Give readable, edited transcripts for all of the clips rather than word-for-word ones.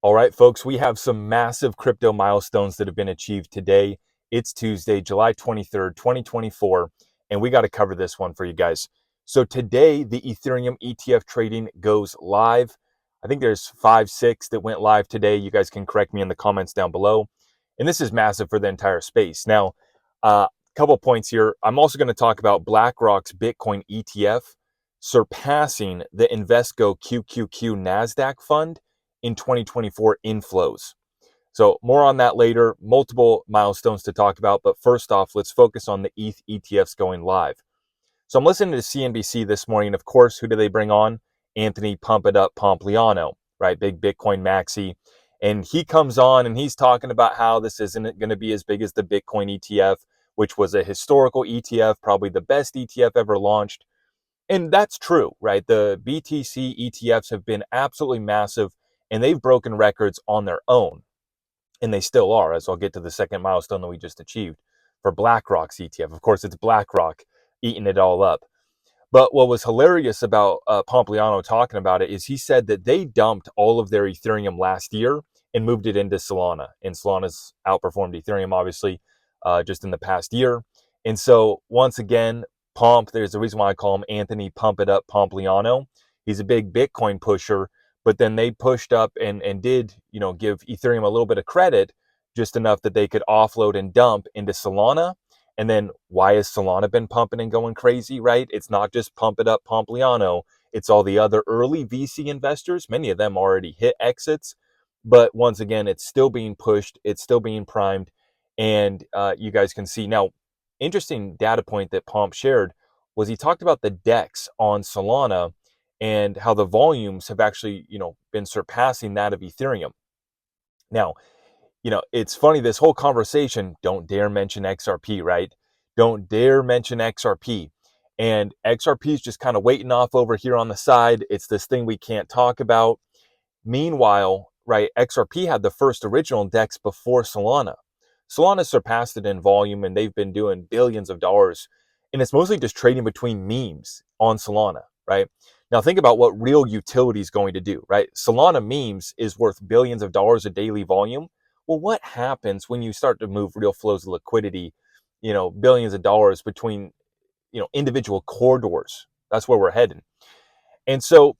All right, folks, we have some massive crypto milestones that have been achieved today. It's Tuesday, July 23rd, 2024, and we got to cover this one for you guys. So today, the Ethereum ETF trading goes live. I think there's 5, 6 that went live today. You guys can correct me in the comments down below. And this is massive for the entire space. Now, a couple points here. I'm also going to talk about BlackRock's Bitcoin ETF surpassing the Invesco QQQ NASDAQ fund in 2024 inflows. So more on that later, multiple milestones to talk about. But first off, let's focus on the ETH ETFs going live. So I'm listening to CNBC this morning. Of course, who do they bring on? Anthony Pump It Up Pompliano, right? Big Bitcoin maxi. And he comes on and he's talking about how this isn't going to be as big as the Bitcoin ETF, which was a historical ETF, probably the best ETF ever launched. And that's true, right? The BTC ETFs have been absolutely massive and they've broken records on their own. And they still are, as I'll get to the second milestone that we just achieved for BlackRock's ETF. Of course, it's BlackRock eating it all up. But what was hilarious about Pompliano talking about it is he said that they dumped all of their Ethereum last year and moved it into Solana. And Solana's outperformed Ethereum, obviously, just in the past year. And so, once again, there's a reason why I call him Anthony Pump It Up Pompliano. He's a big Bitcoin pusher, but then they pushed up and did, give Ethereum a little bit of credit, just enough that they could offload and dump into Solana. And then why has Solana been pumping and going crazy, right? It's not just Pump It Up Pompliano. It's all the other early VC investors. Many of them already hit exits. But once again, it's still being pushed. It's still being primed. And you guys can see. Now, interesting data point that Pomp shared was he talked about the DEX on Solana and how the volumes have actually, been surpassing that of Ethereum. Now, it's funny, this whole conversation, don't dare mention XRP, right? Don't dare mention XRP. And XRP is just kind of waiting off over here on the side. It's this thing we can't talk about. Meanwhile, right, XRP had the first original DEX before Solana. Solana surpassed it in volume and they've been doing billions of dollars. And it's mostly just trading between memes on Solana, right? Now think about what real utility is going to do, right? Solana memes is worth billions of dollars a daily volume. Well, what happens when you start to move real flows of liquidity, billions of dollars between, individual corridors? That's where we're heading. And so,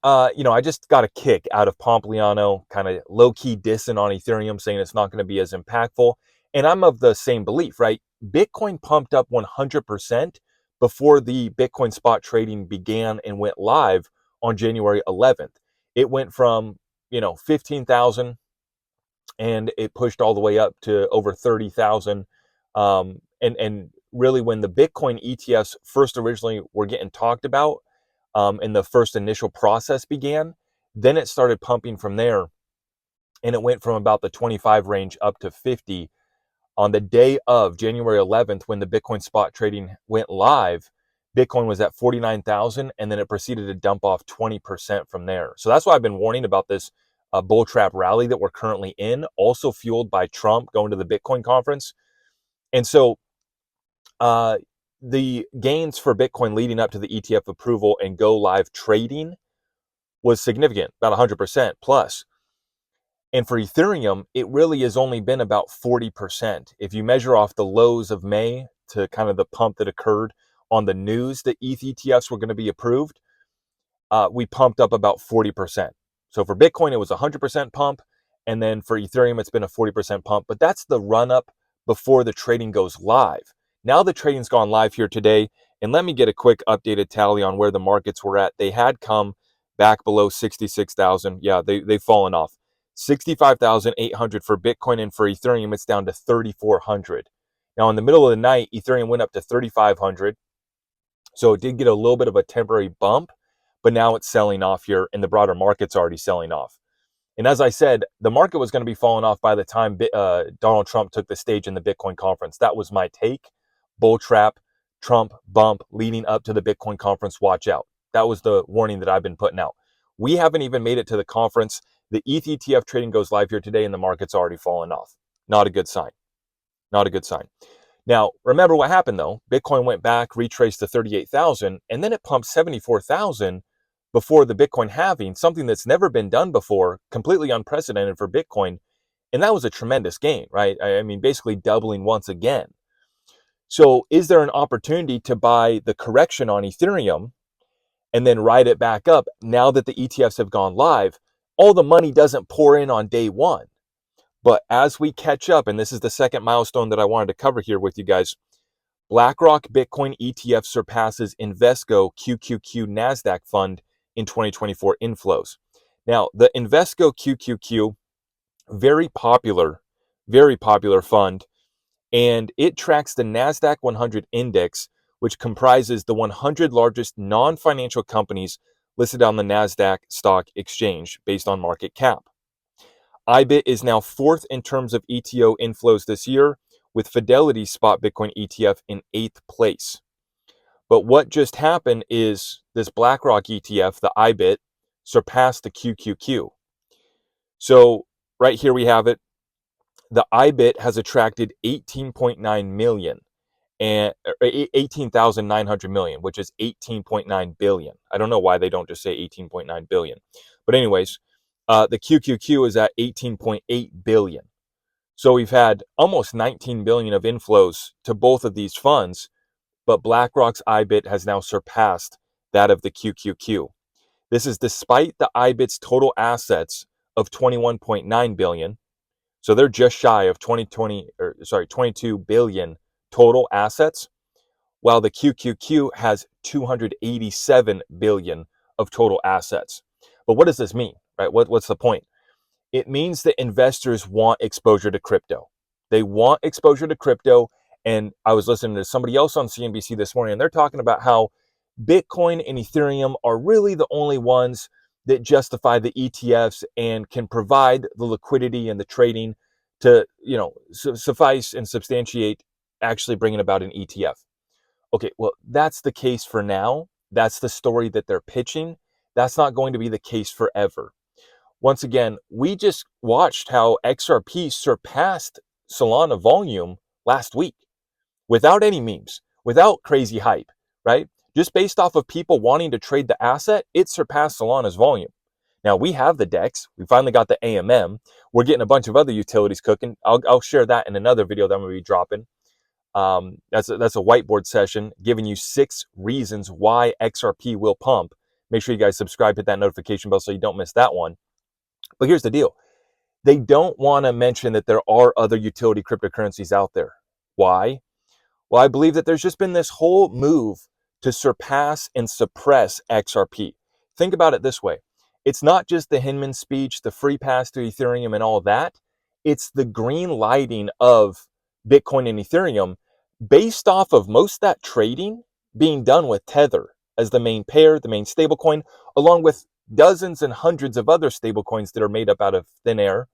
I just got a kick out of Pompliano, kind of low-key dissing on Ethereum, saying it's not going to be as impactful. And I'm of the same belief, right? Bitcoin pumped up 100% before the Bitcoin spot trading began and went live on January 11th. It went from, 15,000 and it pushed all the way up to over 30,000. And really, when the Bitcoin ETFs first originally were getting talked about, and the first initial process began, then it started pumping from there, and it went from about the 25 range up to 50. On the day of January 11th, when the Bitcoin spot trading went live, Bitcoin was at 49,000, and then it proceeded to dump off 20% from there. So that's why I've been warning about this bull trap rally that we're currently in, also fueled by Trump going to the Bitcoin conference. And so the gains for Bitcoin leading up to the ETF approval and go live trading was significant, about 100% plus. And for Ethereum, it really has only been about 40%. If you measure off the lows of May to kind of the pump that occurred on the news that ETH ETFs were going to be approved, we pumped up about 40%. So for Bitcoin, it was a 100% pump. And then for Ethereum, it's been a 40% pump. But that's the run up before the trading goes live. Now the trading's gone live here today. And let me get a quick updated tally on where the markets were at. They had come back below 66,000. Yeah, they've fallen off. 65,800 for Bitcoin, and for Ethereum, it's down to 3,400. Now, in the middle of the night, Ethereum went up to 3,500. So it did get a little bit of a temporary bump, but now it's selling off here, and the broader market's already selling off. And as I said, the market was going to be falling off by the time Donald Trump took the stage in the Bitcoin conference. That was my take. Bull trap, Trump bump leading up to the Bitcoin conference. Watch out. That was the warning that I've been putting out. We haven't even made it to the conference. The ETH ETF trading goes live here today, and the market's already fallen off. Not a good sign. Not a good sign. Now, remember what happened, though. Bitcoin went back, retraced to 38,000, and then it pumped 74,000 before the Bitcoin halving, something that's never been done before, completely unprecedented for Bitcoin. And that was a tremendous gain, right? I mean, basically doubling once again. So is there an opportunity to buy the correction on Ethereum and then ride it back up now that the ETFs have gone live? All the money doesn't pour in on day one. But as we catch up, and this is the second milestone that I wanted to cover here with you guys, BlackRock Bitcoin ETF surpasses Invesco QQQ NASDAQ fund in 2024 inflows. Now, the Invesco QQQ, very popular fund, and it tracks the NASDAQ 100 index, which comprises the 100 largest non-financial companies listed on the NASDAQ stock exchange based on market cap. IBIT is now fourth in terms of ETO inflows this year, with Fidelity's spot Bitcoin ETF in 8th place. But what just happened is this BlackRock ETF, the IBIT, surpassed the QQQ. So right here we have it. The IBIT has attracted 18.9 million and 18,900 million, which is 18.9 billion. I don't know why they don't just say 18.9 billion. But anyways, the QQQ is at 18.8 billion. So we've had almost 19 billion of inflows to both of these funds, but BlackRock's IBIT has now surpassed that of the QQQ. This is despite the IBIT's total assets of 21.9 billion. So they're just shy of 22 billion total assets, while the QQQ has 287 billion of total assets. But what does this mean, right? What's the point? It means that investors want exposure to crypto. They want exposure to crypto. And I was listening to somebody else on CNBC this morning, and they're talking about how Bitcoin and Ethereum are really the only ones that justify the ETFs and can provide the liquidity and the trading to, suffice and substantiate actually bringing about an ETF. Okay, well, that's the case for now. That's the story that they're pitching. That's not going to be the case forever. Once again, we just watched how XRP surpassed Solana volume last week without any memes, without crazy hype, right? Just based off of people wanting to trade the asset, it surpassed Solana's volume. Now, we have the DEX. We finally got the AMM. We're getting a bunch of other utilities cooking. I'll share that in another video that I'm going to be dropping. That's a whiteboard session giving you 6 reasons why XRP will pump. Make sure you guys subscribe, hit that notification bell so you don't miss that one. But here's the deal. They don't want to mention that there are other utility cryptocurrencies out there. Why? Well, I believe that there's just been this whole move to surpass and suppress XRP. Think about it this way. It's not just the Hinman speech, the free pass to Ethereum and all that. It's the green lighting of Bitcoin and Ethereum based off of most of that trading being done with Tether as the main pair, the main stablecoin, along with dozens and hundreds of other stablecoins that are made up out of thin air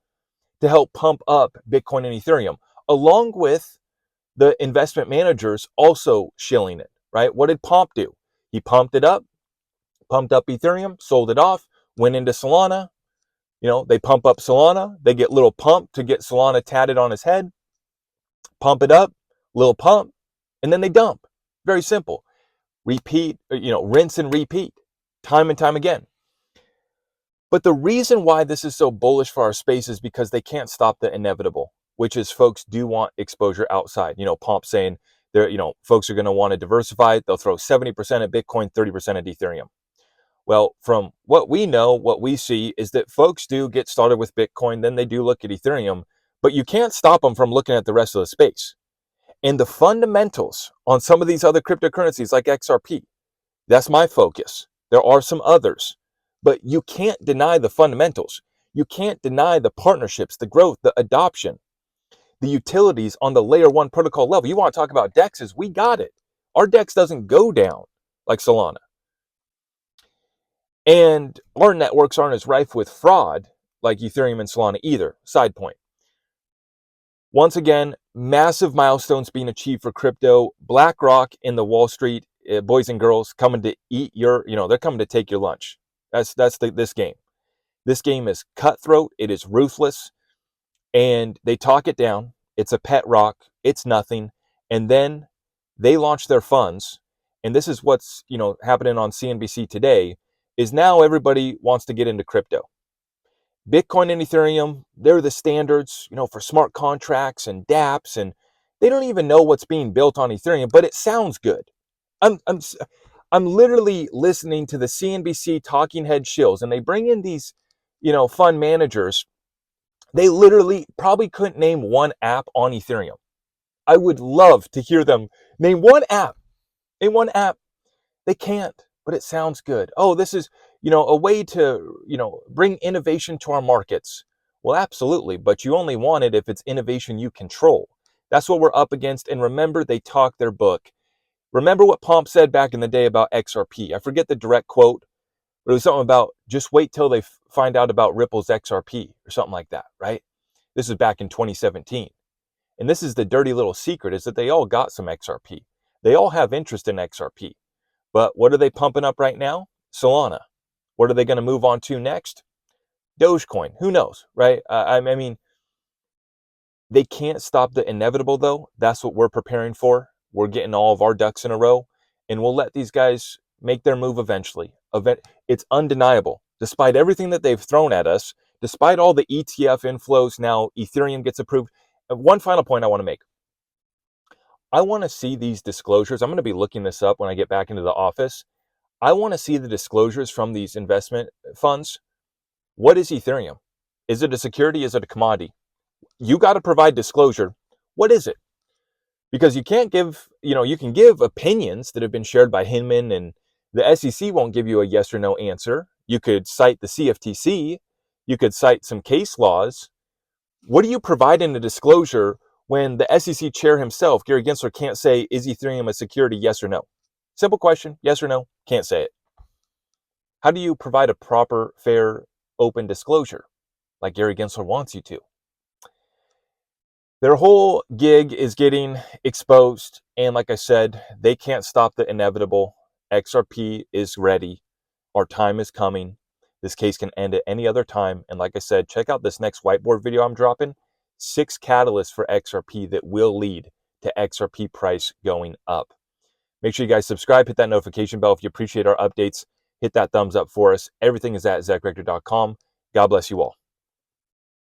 to help pump up Bitcoin and Ethereum, along with the investment managers also shilling it, right? What did Pomp do? He pumped it up, pumped up Ethereum, sold it off, went into Solana. They pump up Solana. They get little pump to get Solana tatted on his head. Pump it up, little pump, and then they dump. Very simple. Repeat, rinse and repeat, time and time again. But the reason why this is so bullish for our space is because they can't stop the inevitable, which is folks do want exposure outside. Pomp saying folks are going to want to diversify. They'll throw 70% at Bitcoin, 30% at Ethereum. Well, from what we know, what we see is that folks do get started with Bitcoin, then they do look at Ethereum, but you can't stop them from looking at the rest of the space. And the fundamentals on some of these other cryptocurrencies like XRP, that's my focus. There are some others, but you can't deny the fundamentals. You can't deny the partnerships, the growth, the adoption, the utilities on the layer 1 protocol level. You want to talk about DEXs? We got it. Our DEX doesn't go down like Solana. And our networks aren't as rife with fraud like Ethereum and Solana either. Side point. Once again, massive milestones being achieved for crypto. BlackRock in the Wall Street boys and girls coming to eat your, they're coming to take your lunch. That's this game. This game is cutthroat. It is ruthless. And they talk it down. It's a pet rock. It's nothing. And then they launch their funds. And this is what's, happening on CNBC today, is now everybody wants to get into crypto. Bitcoin and Ethereum, they're the standards, for smart contracts and dApps, and they don't even know what's being built on Ethereum, but it sounds good. I'm literally listening to the CNBC talking head shills, and they bring in these, fund managers. They literally probably couldn't name one app on Ethereum. I would love to hear them name one app. Name one app. They can't, but it sounds good. Oh, this is, a way to, bring innovation to our markets. Well, absolutely, but you only want it if it's innovation you control. That's what we're up against. And remember, they talk their book. Remember what Pomp said back in the day about XRP. I forget the direct quote, but it was something about just wait till they find out about Ripple's XRP or something like that, right? This is back in 2017. And this is the dirty little secret, is that they all got some XRP. They all have interest in XRP. But what are they pumping up right now? Solana. What are they going to move on to next? Dogecoin. Who knows, right? I mean, they can't stop the inevitable, though. That's what we're preparing for. We're getting all of our ducks in a row, and we'll let these guys make their move eventually. It's undeniable. Despite everything that they've thrown at us, despite all the ETF inflows, now Ethereum gets approved. One final point I want to make. I want to see these disclosures. I'm going to be looking this up when I get back into the office. I want to see the disclosures from these investment funds. What is Ethereum? Is it a security? Is it a commodity? You got to provide disclosure. What is it? Because you can't give, you can give opinions that have been shared by Hinman, and the SEC won't give you a yes or no answer. You could cite the CFTC. You could cite some case laws. What do you provide in a disclosure when the SEC chair himself, Gary Gensler, can't say, is Ethereum a security, yes or no? Simple question, yes or no, can't say it. How do you provide a proper, fair, open disclosure like Gary Gensler wants you to? Their whole gig is getting exposed, and like I said, they can't stop the inevitable. XRP is ready. Our time is coming. This case can end at any other time. And like I said, check out this next whiteboard video I'm dropping. 6 catalysts for XRP that will lead to XRP price going up. Make sure you guys subscribe, hit that notification bell if you appreciate our updates. Hit that thumbs up for us. Everything is at zachrector.com. God bless you all.